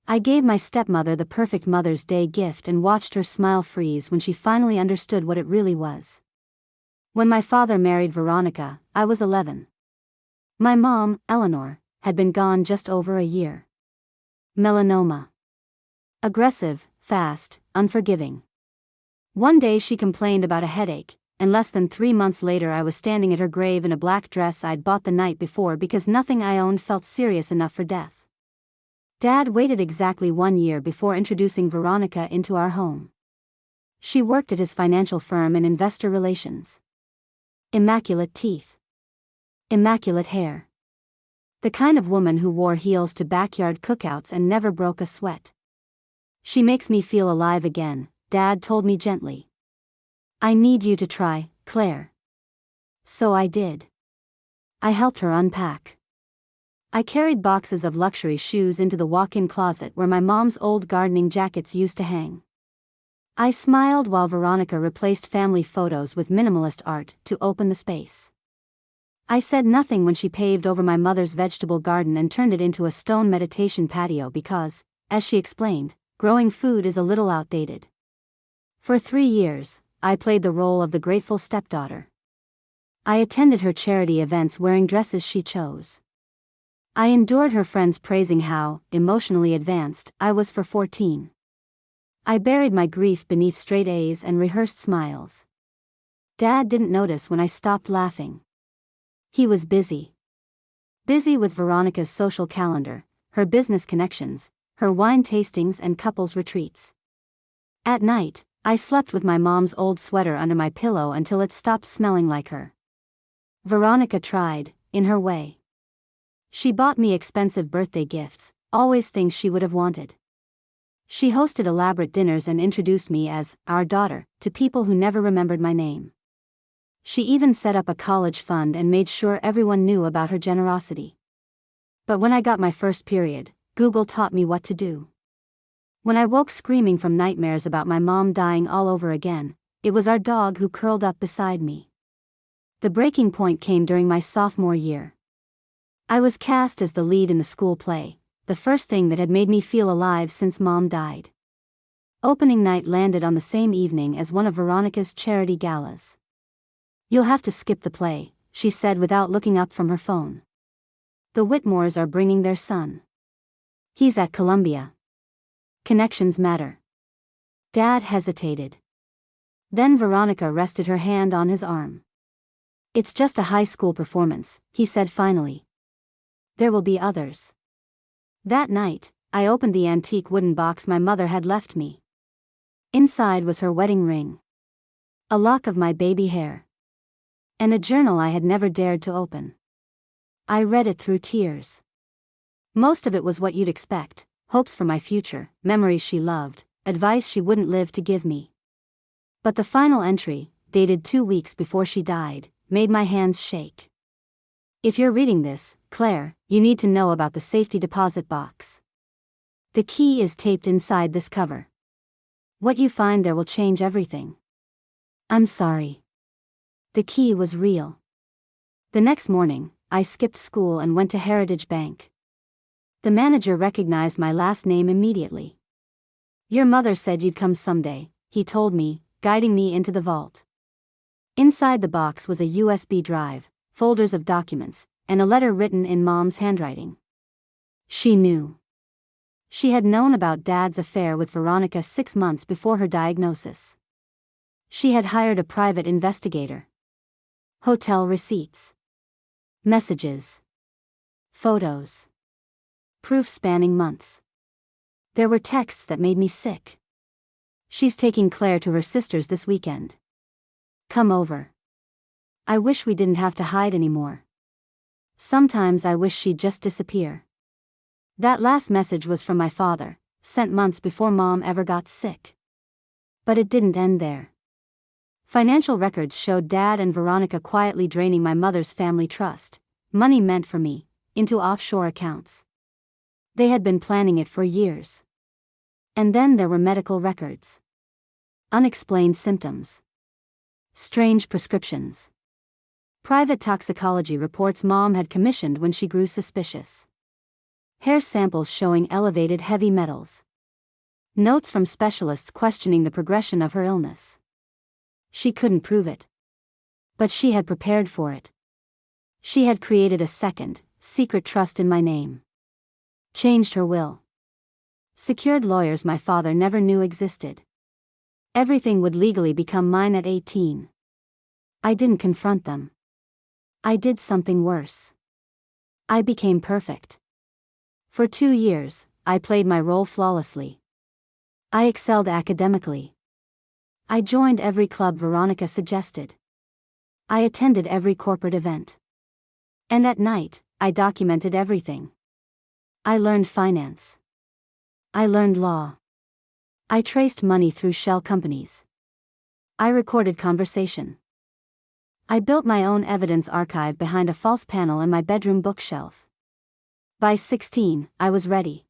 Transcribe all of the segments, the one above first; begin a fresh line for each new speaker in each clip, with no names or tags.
I gave my stepmother the perfect Mother's Day gift and watched her smile freeze when she finally understood what it really was. When my father married Veronica, I was 11. My mom, Eleanor, had been gone just over a year. Melanoma. Aggressive, fast, unforgiving. One day she complained about a headache, and less than 3 months later I was standing at her grave in a black dress I'd bought the night before because nothing I owned felt serious enough for death. Dad waited exactly 1 year before introducing Veronica into our home. She worked at his financial firm in investor relations. Immaculate teeth. Immaculate hair. The kind of woman who wore heels to backyard cookouts and never broke a sweat. She makes me feel alive again, Dad told me gently. I need you to try, Claire. So I did. I helped her unpack. I carried boxes of luxury shoes into the walk-in closet where my mom's old gardening jackets used to hang. I smiled while Veronica replaced family photos with minimalist art to open the space. I said nothing when she paved over my mother's vegetable garden and turned it into a stone meditation patio because, as she explained, growing food is a little outdated. For 3 years, I played the role of the grateful stepdaughter. I attended her charity events wearing dresses she chose. I endured her friends praising how emotionally advanced I was for 14. I buried my grief beneath straight A's and rehearsed smiles. Dad didn't notice when I stopped laughing. He was busy. Busy with Veronica's social calendar, her business connections, her wine tastings and couples retreats. At night, I slept with my mom's old sweater under my pillow until it stopped smelling like her. Veronica tried, in her way. She bought me expensive birthday gifts, always things she would have wanted. She hosted elaborate dinners and introduced me as our daughter to people who never remembered my name. She even set up a college fund and made sure everyone knew about her generosity. But when I got my first period, Google taught me what to do. When I woke screaming from nightmares about my mom dying all over again, it was our dog who curled up beside me. The breaking point came during my sophomore year. I was cast as the lead in the school play, the first thing that had made me feel alive since Mom died. Opening night landed on the same evening as one of Veronica's charity galas. You'll have to skip the play, she said without looking up from her phone. The Whitmores are bringing their son. He's at Columbia. Connections matter. Dad hesitated. Then Veronica rested her hand on his arm. It's just a high school performance, he said finally. There will be others. That night, I opened the antique wooden box my mother had left me. Inside was her wedding ring. A lock of my baby hair. And a journal I had never dared to open. I read it through tears. Most of it was what you'd expect, hopes for my future, memories she loved, advice she wouldn't live to give me. But the final entry, dated 2 weeks before she died, made my hands shake. If you're reading this, Claire, you need to know about the safety deposit box. The key is taped inside this cover. What you find there will change everything. I'm sorry. The key was real. The next morning, I skipped school and went to Heritage Bank. The manager recognized my last name immediately. Your mother said you'd come someday, he told me, guiding me into the vault. Inside the box was a USB drive, folders of documents, and a letter written in Mom's handwriting. She knew. She had known about Dad's affair with Veronica 6 months before her diagnosis. She had hired a private investigator. Hotel receipts. Messages. Photos. Proof spanning months. There were texts that made me sick. She's taking Claire to her sister's this weekend. Come over. I wish we didn't have to hide anymore. Sometimes I wish she'd just disappear. That last message was from my father, sent months before Mom ever got sick. But it didn't end there. Financial records showed Dad and Veronica quietly draining my mother's family trust, money meant for me, into offshore accounts. They had been planning it for years. And then there were medical records. Unexplained symptoms. Strange prescriptions. Private toxicology reports Mom had commissioned when she grew suspicious. hair samples showing elevated heavy metals. Notes from specialists questioning the progression of her illness. She couldn't prove it. But she had prepared for it. She had created a second, secret trust in my name. Changed her will. Secured lawyers my father never knew existed. Everything would legally become mine at 18. I didn't confront them. I did something worse. I became perfect. For 2 years, I played my role flawlessly. I excelled academically. I joined every club Veronica suggested. I attended every corporate event. And at night, I documented everything. I learned finance. I learned law. I traced money through shell companies. I recorded conversation. I built my own evidence archive behind a false panel in my bedroom bookshelf. By 16, I was ready.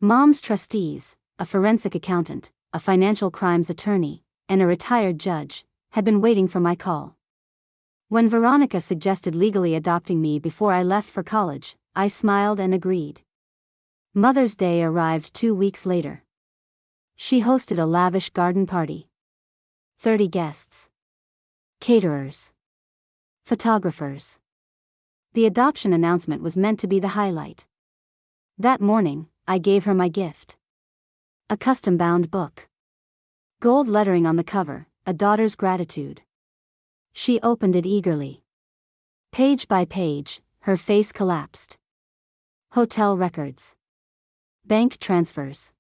Mom's trustees, a forensic accountant, a financial crimes attorney, and a retired judge, had been waiting for my call. When Veronica suggested legally adopting me before I left for college, I smiled and agreed. Mother's Day arrived 2 weeks later. She hosted a lavish garden party. 30 guests. Caterers. Photographers. The adoption announcement was meant to be the highlight. That morning, I gave her my gift. A custom-bound book. Gold lettering on the cover, A Daughter's Gratitude. She opened it eagerly. Page by page, her face collapsed. Hotel records. Bank transfers.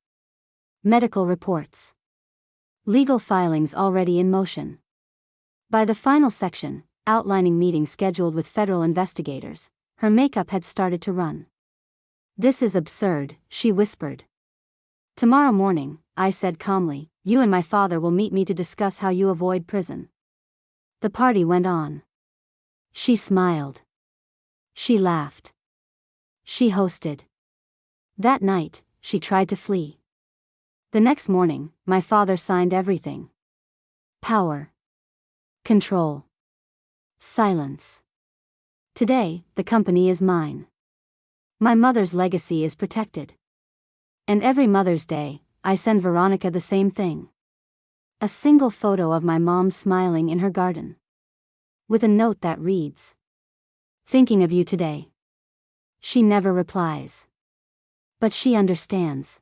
Medical reports. Legal filings already in motion. By the final section, outlining meetings scheduled with federal investigators, her makeup had started to run. "This is absurd," she whispered. "Tomorrow morning," I said calmly, "you and my father will meet me to discuss how you avoid prison." The party went on. She smiled. She laughed. She hosted. That night, she tried to flee. The next morning, my father signed everything. Power. Control. Silence. Today, the company is mine. My mother's legacy is protected. And every Mother's Day, I send Veronica the same thing. A single photo of my mom smiling in her garden. With a note that reads, "Thinking of you today." She never replies. But she understands.